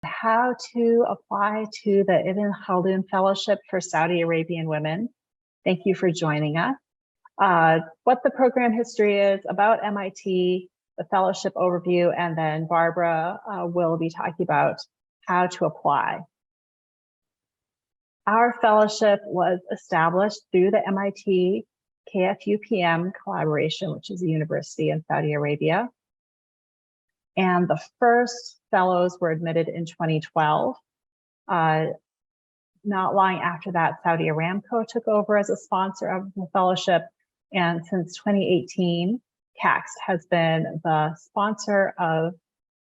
How to apply to the Ibn Khaldun Fellowship for Saudi Arabian Women. Thank you for joining us. What the program history is about MIT, the fellowship overview, and then Barbara will be talking about how to apply. Our fellowship was established through the MIT KFUPM collaboration, which is a university in Saudi Arabia. And the first fellows were admitted in 2012. Not long after that, Saudi Aramco took over as a sponsor of the fellowship. And since 2018, CACS has been the sponsor of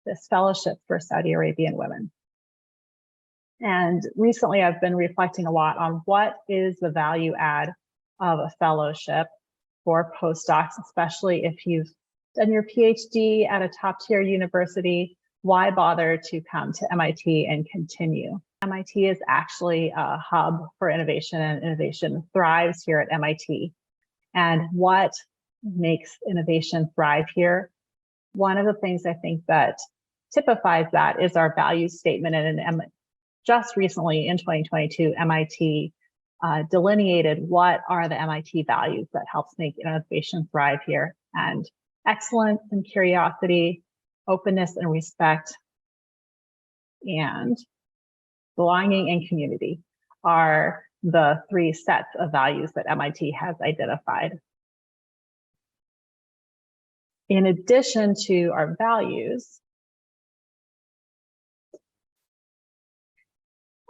this fellowship for Saudi Arabian women. And recently I've been reflecting a lot on what is the value add of a fellowship for postdocs, especially if you've done your PhD at a top tier university. Why bother to come to MIT and continue? MIT is actually a hub for innovation, and innovation thrives here at MIT. And what makes innovation thrive here? One of the things I think that typifies that is our values statement. And just recently in 2022, MIT delineated what are the MIT values that helps make innovation thrive here. And excellence and curiosity, openness and respect, and belonging and community are the three sets of values that MIT has identified. In addition to our values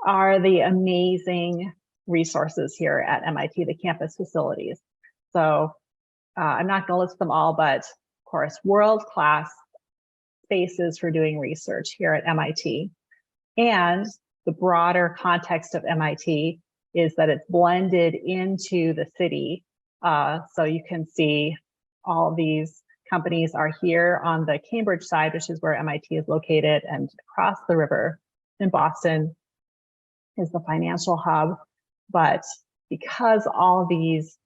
are the amazing resources here at MIT, the campus facilities. So I'm not going to list them all, but of course, world-class spaces for doing research here at MIT. And the broader context of MIT is that it's blended into the city. So you can see all of these companies are here on the Cambridge side, which is where MIT is located, and across the river in Boston is the financial hub. But because all of these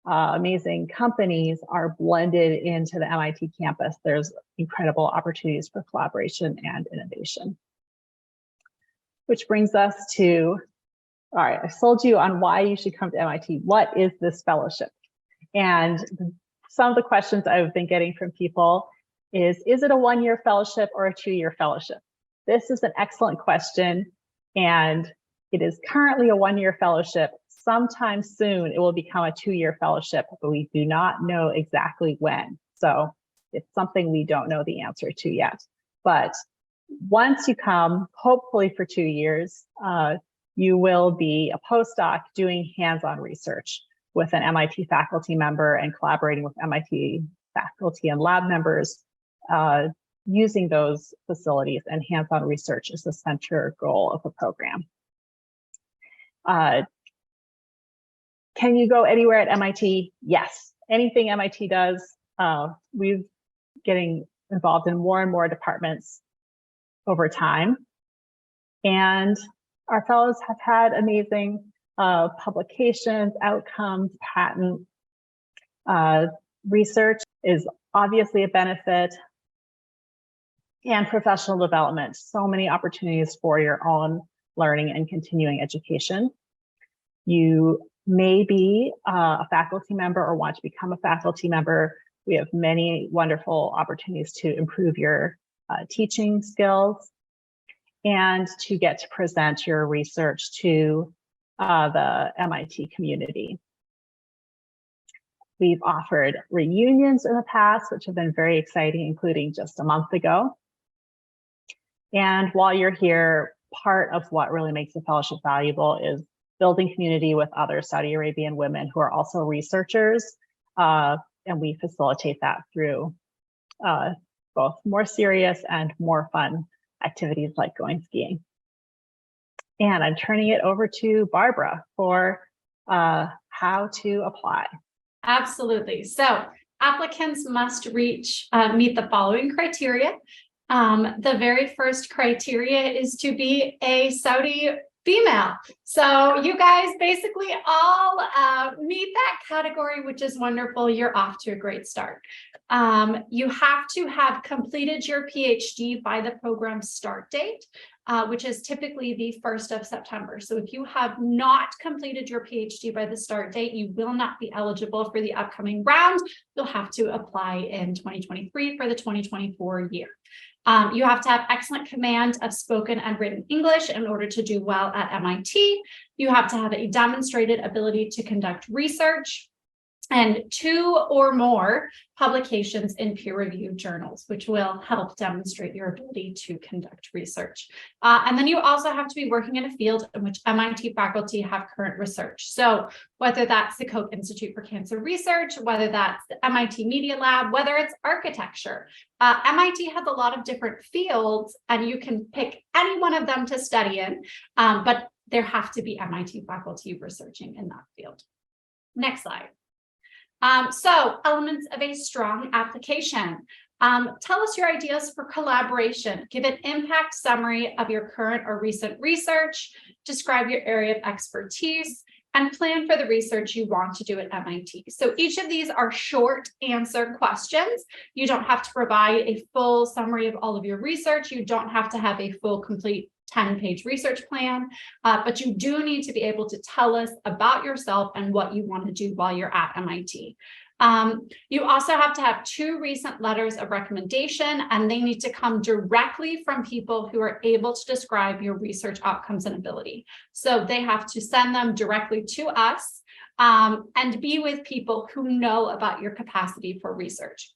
amazing companies are blended into the MIT campus, there's incredible opportunities for collaboration and innovation. Which brings us to, all right, I sold you on why you should come to MIT. What is this fellowship? And some of the questions I've been getting from people is it a one-year fellowship or a two-year fellowship? This is an excellent question, and it is currently a one-year fellowship. Sometime soon, it will become a two-year fellowship, but we do not know exactly when. So it's something we don't know the answer to yet. But once you come, hopefully for 2 years, you will be a postdoc doing hands-on research with an MIT faculty member and collaborating with MIT faculty and lab members using those facilities, and hands-on research is the central goal of the program. Can you go anywhere at MIT? Yes, anything MIT does. We're getting involved in more and more departments over time. And our fellows have had amazing publications, outcomes, patent. Research is obviously a benefit, and professional development. So many opportunities for your own learning and continuing education. You may be a faculty member or want to become a faculty member. We have many wonderful opportunities to improve your teaching skills and to get to present your research to the MIT community. We've offered reunions in the past, which have been very exciting, including just a month ago. And while you're here, part of what really makes the fellowship valuable is building community with other Saudi Arabian women who are also researchers. And we facilitate that through both more serious and more fun activities like going skiing. And I'm turning it over to Barbara for how to apply. Absolutely. So applicants must meet the following criteria. The very first criteria is to be a Saudi female. So you guys basically all meet that category, which is wonderful. You're off to a great start. You have to have completed your PhD by the program start date. which is typically the 1st of September. So if you have not completed your PhD by the start date, you will not be eligible for the upcoming round. You'll have to apply in 2023 for the 2024 year. You have to have excellent command of spoken and written English in order to do well at MIT. You have to have a demonstrated ability to conduct research and 2 or more publications in peer-reviewed journals, which will help demonstrate your ability to conduct research. And then you also have to be working in a field in which MIT faculty have current research. So whether that's the Koch Institute for Cancer Research, whether that's the MIT Media Lab, whether it's architecture, MIT has a lot of different fields and you can pick any one of them to study in, but there have to be MIT faculty researching in that field. Next slide. So elements of a strong application. Tell us your ideas for collaboration. Give an impact summary of your current or recent research. Describe your area of expertise and plan for the research you want to do at MIT. So each of these are short answer questions. You don't have to provide a full summary of all of your research. You don't have to have a full, complete 10-page research plan, but you do need to be able to tell us about yourself and what you want to do while you're at MIT. You also have to have 2 recent letters of recommendation, and they need to come directly from people who are able to describe your research outcomes and ability. So they have to send them directly to us and be with people who know about your capacity for research.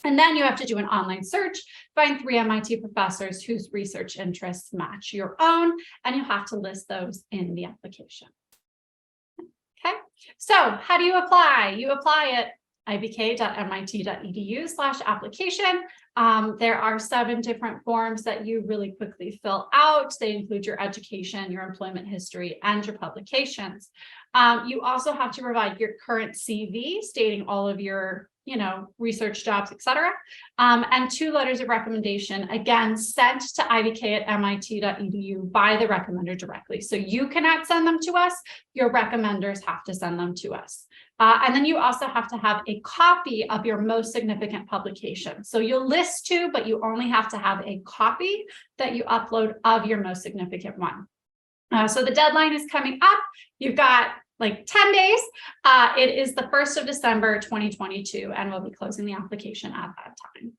And then you have to do an online search, find 3 MIT professors whose research interests match your own, and you have to list those in the application. Okay, so how do you apply? You apply at ibk.mit.edu/application. There are 7 different forms that you really quickly fill out. They include your education, your employment history, and your publications. You also have to provide your current CV stating all of your research jobs, etc. And 2 letters of recommendation, again, sent to ibk@mit.edu by the recommender directly. So you cannot send them to us, your recommenders have to send them to us. And then you also have to have a copy of your most significant publication. So you'll list 2, but you only have to have a copy that you upload of your most significant one. So the deadline is coming up. You've got like 10 days. It is the 1st of December, 2022, and we'll be closing the application at that time.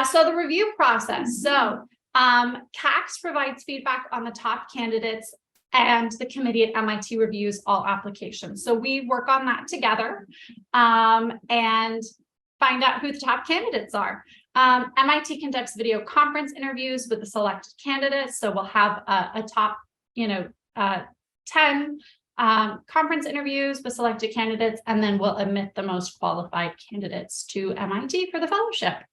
So the review process. So CACS provides feedback on the top candidates, and the committee at MIT reviews all applications. So we work on that together and find out who the top candidates are. MIT conducts video conference interviews with the selected candidates. So we'll have a top, 10 conference interviews with selected candidates, and then we'll admit the most qualified candidates to MIT for the fellowship.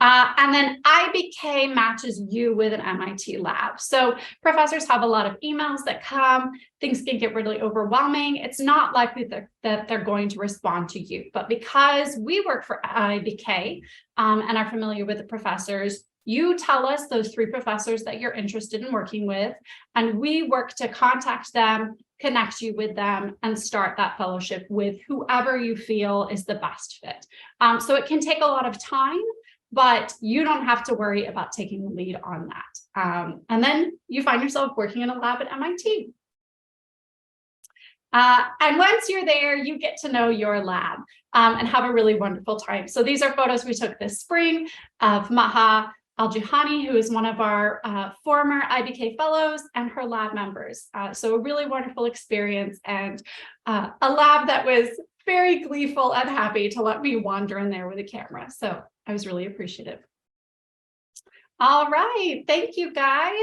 And then IBK matches you with an MIT lab. So professors have a lot of emails that come, things can get really overwhelming. It's not likely that they're going to respond to you, but because we work for IBK and are familiar with the professors, you tell us those 3 professors that you're interested in working with, and we work to contact them, connect you with them, and start that fellowship with whoever you feel is the best fit. So it can take a lot of time, but you don't have to worry about taking the lead on that. And then you find yourself working in a lab at MIT. And once you're there, you get to know your lab and have a really wonderful time. So these are photos we took this spring of Maha Al-Juhani, who is one of our former IBK fellows, and her lab members. So a really wonderful experience, and a lab that was very gleeful and happy to let me wander in there with a camera. So I was really appreciative. All right, thank you guys.